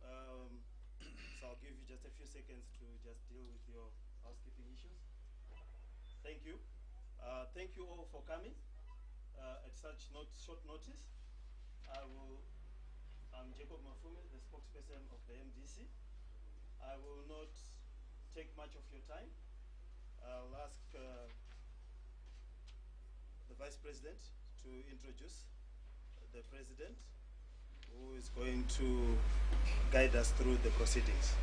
So I'll give you just a few seconds to just deal with your housekeeping issues. Thank you. Thank you all for coming at such short notice. I'm Jacob Mafume, the spokesperson of the MDC. I will not take much of your time. I'll ask the Vice President to introduce the President, who is going to guide us through the proceedings.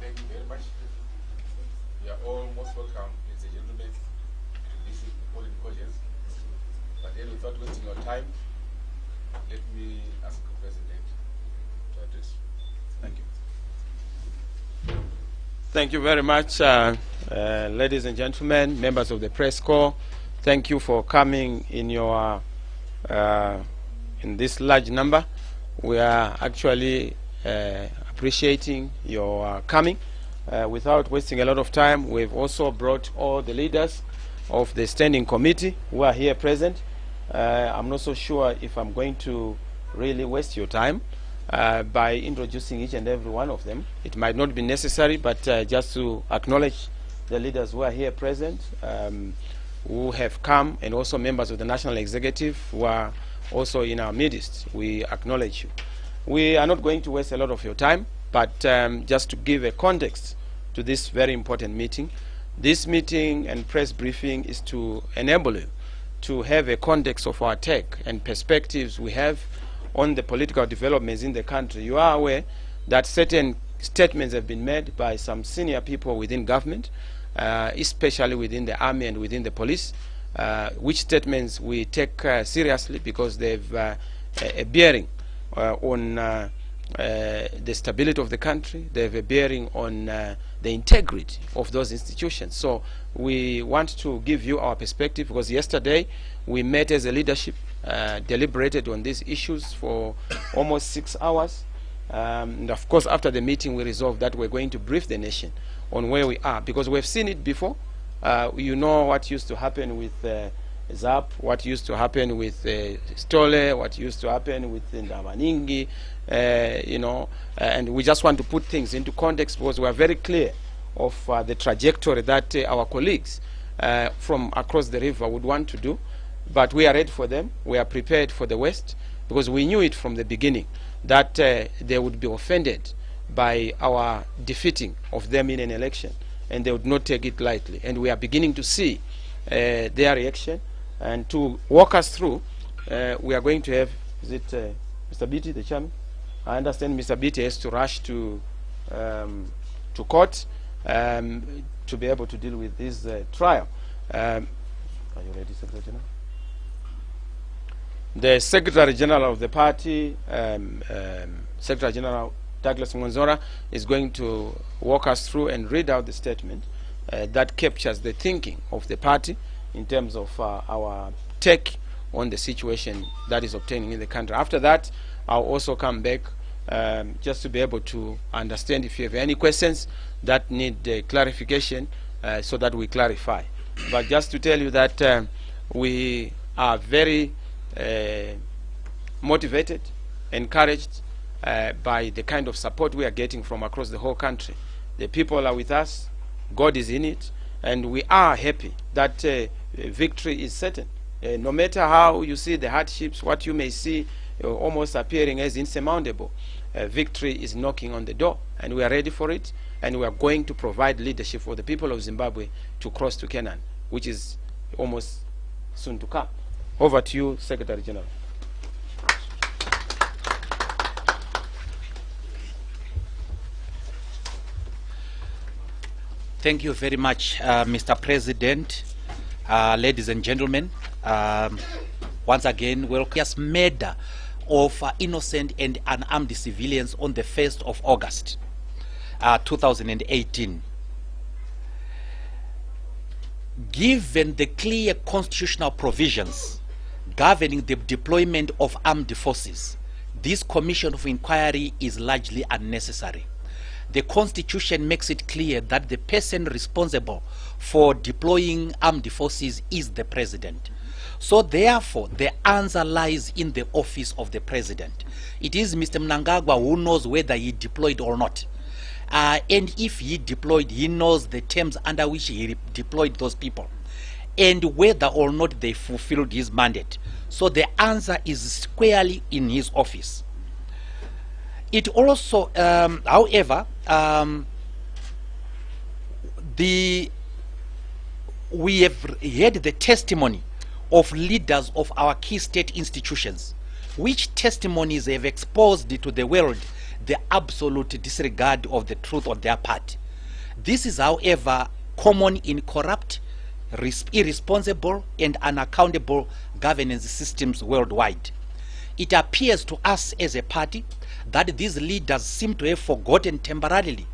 Thank you very much. You are all most welcome, ladies and gentlemen, to this polling audience. But then, without wasting your time, let me ask the President to address. Thank you. Thank you very much, ladies and gentlemen, members of the press corps. Thank you for coming in your in this large number. We are actually appreciating your coming. Without wasting a lot of time, we've also brought all the leaders of the standing committee who are here present. I'm not so sure if I'm going to really waste your time by introducing each and every one of them. It might not be necessary, but just to acknowledge the leaders who are here present, who have come, and also members of the National Executive who are also in our midst. We acknowledge you. We are not going to waste a lot of your time, but just to give a context to this very important meeting. This meeting and press briefing is to enable you to have a context of our take and perspectives we have on the political developments in the country. You are aware that certain statements have been made by some senior people within government, especially within the army and within the police, which statements we take seriously because they've a bearing on the stability of the country. They have a bearing on the integrity of those institutions. So we want to give you our perspective, because yesterday we met as a leadership, deliberated on these issues for almost 6 hours. And of course, after the meeting, we resolved that we're going to brief the nation on where we are, because we've seen it before. You know what used to happen with ZAP, what used to happen with Stole, what used to happen with Ndamaningi, you know, and we just want to put things into context, because we are very clear of the trajectory that our colleagues from across the river would want to do. But we are ready for them. We are prepared for the West, because we knew it from the beginning that they would be offended by our defeating of them in an election, and they would not take it lightly. And we are beginning to see their reaction. And to walk us through, we are going to have, is it Mr. Beatty, the chairman? I understand Mr. Beatty has to rush to court to be able to deal with this trial. Are you ready, Secretary General? The Secretary General of the party, Secretary General Douglas Mwanzora, is going to walk us through and read out the statement that captures the thinking of the party in terms of our take on the situation that is obtaining in the country. After that, I'll also come back just to be able to understand if you have any questions that need clarification, so that we clarify. But just to tell you that we are very motivated, encouraged by the kind of support we are getting from across the whole country. The people are with us, God is in it, and we are happy that victory is certain. No matter how you see the hardships, what you may see almost appearing as insurmountable, victory is knocking on the door, and we are ready for it, and we are going to provide leadership for the people of Zimbabwe to cross to Canaan, which is almost soon to come. Over to you, Secretary General. Thank you very much, Mr. President, ladies and gentlemen. Once again, welcome murder of innocent and unarmed civilians on the 1st of August, 2018. Given the clear constitutional provisions governing the deployment of armed forces, this commission of inquiry is largely unnecessary. The Constitution makes it clear that the person responsible for deploying armed forces is the President. So therefore, the answer lies in the office of the president. It is Mr. Mnangagwa who knows whether he deployed or not. And if he deployed, he knows the terms under which he deployed those people, and whether or not they fulfilled his mandate. So the answer is squarely in his office. It also, however, we have heard the testimony of leaders of our key state institutions, which testimonies have exposed to the world the absolute disregard of the truth on their part. This is, however, common in corrupt, irresponsible, and unaccountable governance systems worldwide. It appears to us as a party that these leaders seem to have forgotten temporarily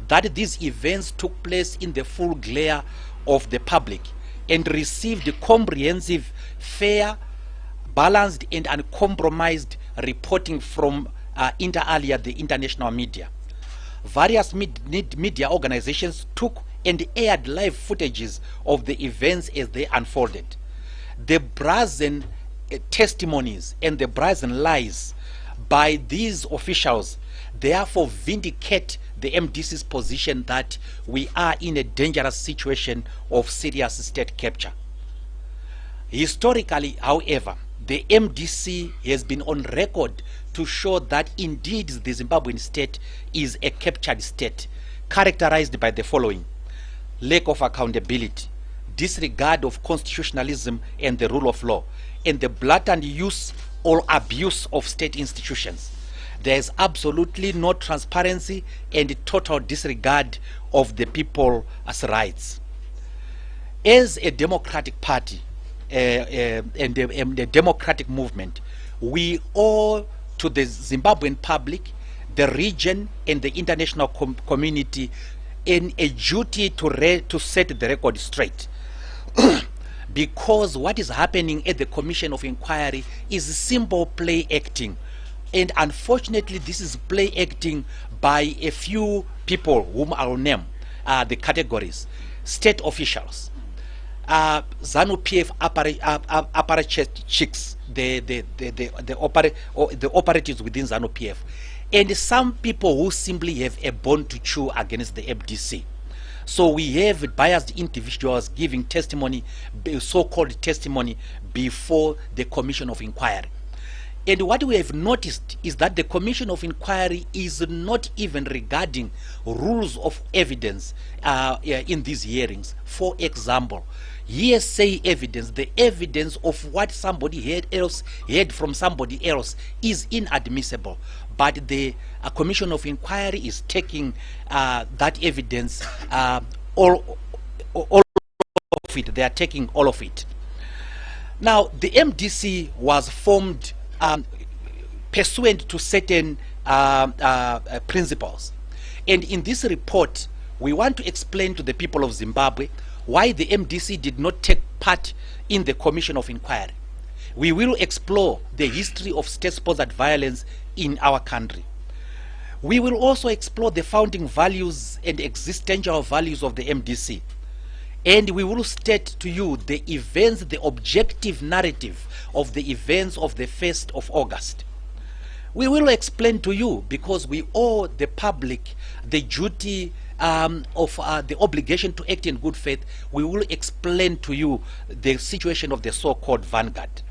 that these events took place in the full glare of the public and received comprehensive, fair, balanced, and uncompromised reporting from inter alia, the international media. Various media organizations took and aired live footages of the events as they unfolded. The brazen testimonies and the brazen lies by these officials therefore vindicate the MDC's position that we are in a dangerous situation of serious state capture. Historically, however, the MDC has been on record to show that indeed the Zimbabwean state is a captured state, characterized by the following: lack of accountability, disregard of constitutionalism and the rule of law, and the blatant use or abuse of state institutions. There is absolutely no transparency and total disregard of the people's rights. As a democratic party and a democratic movement, we owe to the Zimbabwean public, the region, and the international community in a duty to set the record straight. Because what is happening at the Commission of Inquiry is simple play acting. And unfortunately, this is play acting by a few people whom I'll name the categories: state officials, ZANU-PF apparatchiks, the operatives within ZANU-PF, and some people who simply have a bone to chew against the MDC. So we have biased individuals giving testimony, so-called testimony, before the Commission of Inquiry. And what we have noticed is that the Commission of Inquiry is not even regarding rules of evidence in these hearings. For example, hearsay evidence, the evidence of what somebody else heard from somebody else, is inadmissible. But the Commission of Inquiry is taking that evidence, all of it. They are taking all of it. Now, the MDC was formed pursuant to certain principles. And in this report, we want to explain to the people of Zimbabwe why the MDC did not take part in the Commission of Inquiry. We will explore the history of state-sponsored violence in our country. We will also explore the founding values and existential values of the MDC. And we will state to you the events, the objective narrative of the events of the 1st of August. We will explain to you, because we owe the public the duty of the obligation to act in good faith. We will explain to you the situation of the so-called vanguard.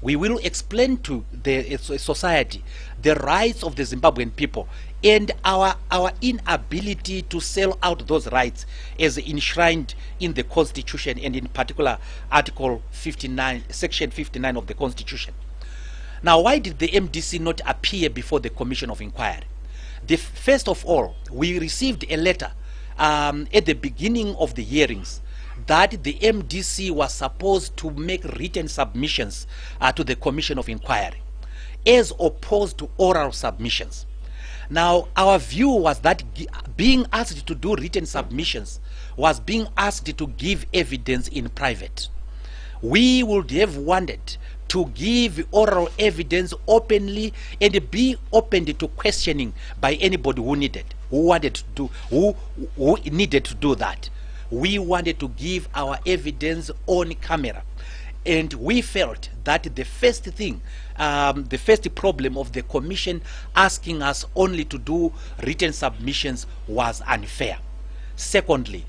We will explain to the society the rights of the Zimbabwean people and our inability to sell out those rights as enshrined in the Constitution, and in particular Article 59, Section 59 of the Constitution. Now, why did the MDC not appear before the Commission of Inquiry? First of all, we received a letter at the beginning of the hearings that the MDC was supposed to make written submissions to the Commission of Inquiry, as opposed to oral submissions. Now, our view was that being asked to do written submissions was being asked to give evidence in private. We would have wanted to give oral evidence openly and be open to questioning by anybody who needed to do that. We wanted to give our evidence on camera, And we felt that the first thing, the first problem of the commission asking us only to do written submissions was unfair. Secondly,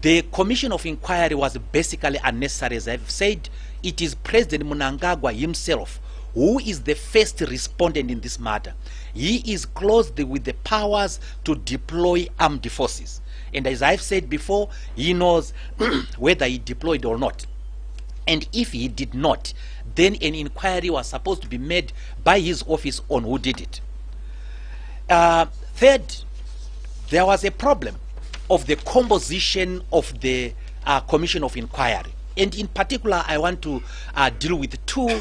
the commission of inquiry was basically unnecessary. As I've said, it is President Mnangagwa himself who is the first respondent in this matter. He is clothed with the powers to deploy armed forces. And as I've said before, he knows whether he deployed or not. And if he did not, then an inquiry was supposed to be made by his office on who did it. Third, there was a problem of the composition of the commission of inquiry. And in particular, I want to deal with two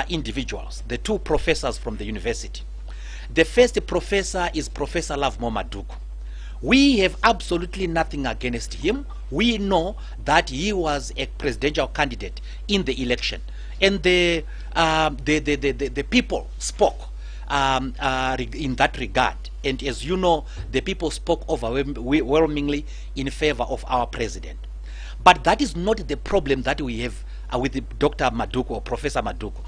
individuals, the two professors from the university. The first professor is Professor Lovemore Maduku. We have absolutely nothing against him. We know that he was a presidential candidate in the election, and the people spoke in that regard. And as you know, the people spoke overwhelmingly in favor of our president. But that is not the problem that we have with Dr. Maduku or Professor Maduku.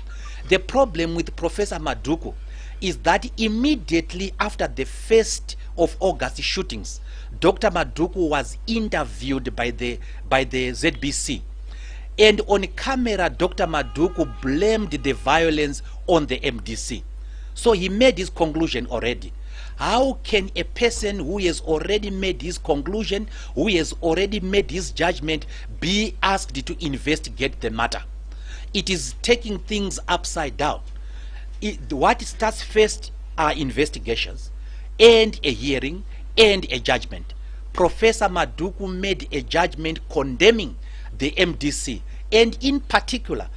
The problem with Professor Maduku is that immediately after the 1st of August shootings, Dr. Maduku was interviewed by the ZBC. And on camera, Dr. Maduku blamed the violence on the MDC. So he made his conclusion already. How can a person who has already made his conclusion, who has already made his judgment, be asked to investigate the matter? It is taking things upside down. What starts first are investigations and a hearing and a judgment. Professor Maduku made a judgment condemning the MDC and in particular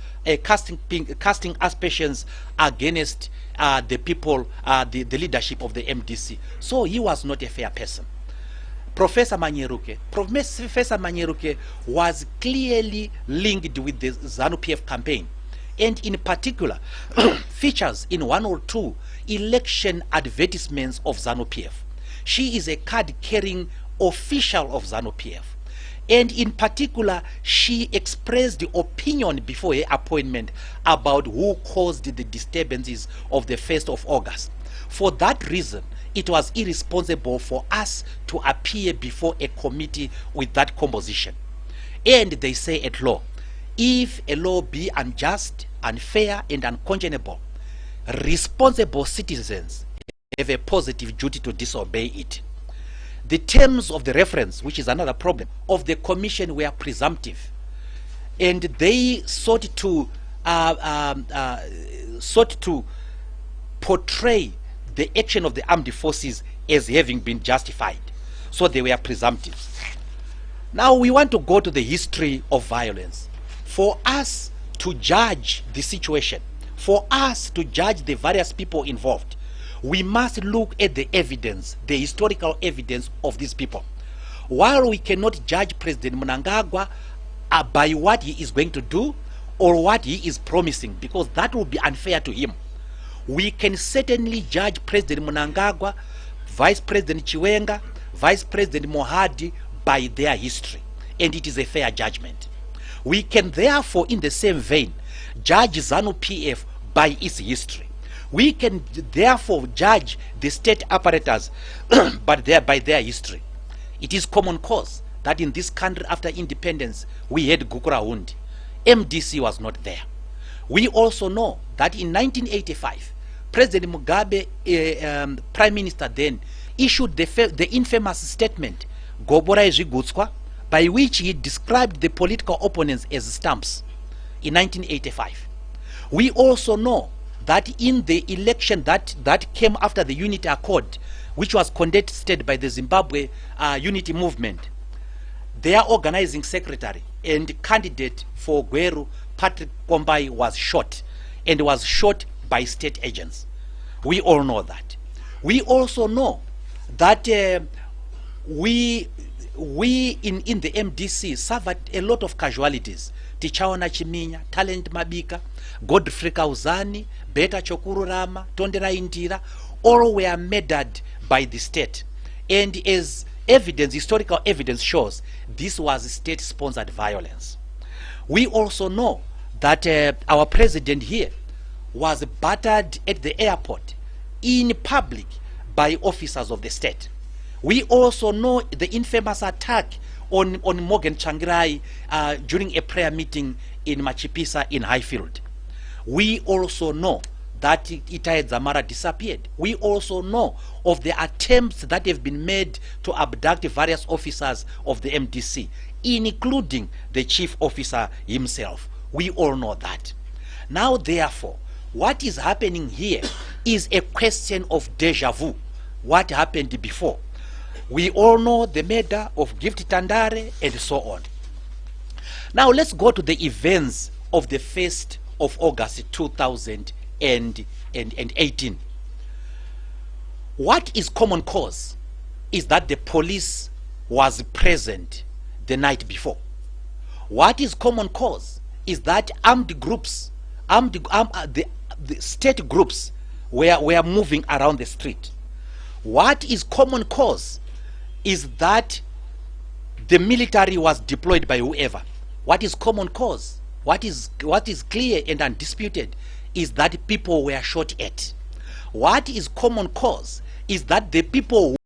casting aspersions against the people, the leadership of the MDC. So he was not a fair person. Professor Manyeruke was clearly linked with the ZANU-PF campaign, and in particular features in 1 or 2 election advertisements of ZANU-PF. She is a card-carrying official of ZANU-PF, and in particular she expressed the opinion before her appointment about who caused the disturbances of the 1st of August. For that reason, it was irresponsible for us to appear before a committee with that composition. And they say at law, if a law be unjust, unfair, and unconscionable, responsible citizens have a positive duty to disobey it. The terms of the reference, which is another problem, of the commission were presumptive, and they sought to portray the action of the armed forces as having been justified. So they were presumptive. Now we want to go to the history of violence. For us to judge the situation, for us to judge the various people involved, we must look at the evidence, the historical evidence of these people. While we cannot judge President Mnangagwa by what he is going to do or what he is promising, because that will be unfair to him, we can certainly judge President Mnangagwa, Vice President Chiwenga, Vice President Mohadi by their history, and it is a fair judgment. We can therefore, in the same vein, judge ZANU-PF by its history. We can therefore judge the state apparatus by their history. It is common cause that in this country after independence we had Gukura Hundi. MDC was not there. We also know that in 1985, President Mugabe, Prime Minister then, issued the infamous statement, Gobora Ezvigutswa, by which he described the political opponents as stamps in 1985. We also know that in the election that came after the Unity Accord, which was contested by the Zimbabwe Unity Movement, their organizing secretary and candidate for Gweru, Patrick Kombai, was shot, and was shot by state agents. We all know that. We also know that we in the MDC suffered a lot of casualties. Tichaona Chiminya, Talent Mabika, Godfrey Kauzani, Beta Chokururama, Tondera Indira, all were murdered by the state. And as evidence, historical evidence shows, this was state-sponsored violence. We also know that our president here was battered at the airport in public by officers of the state. We also know the infamous attack on Morgan Changirai during a prayer meeting in Machipisa in Highfield. We also know that Itai Zamara disappeared. We also know of the attempts that have been made to abduct various officers of the MDC, including the chief officer himself. We all know that. Now, therefore, what is happening here is a question of deja vu. What happened before? We all know the murder of Gift Tandare and so on. Now let's go to the events of the 1st of August 2018. What is common cause is that the police was present the night before. What is common cause is that armed groups, the state groups were moving around the street. What is common cause is that the military was deployed by whoever. What is common cause? What is clear and undisputed is that people were shot at. What is common cause is that the people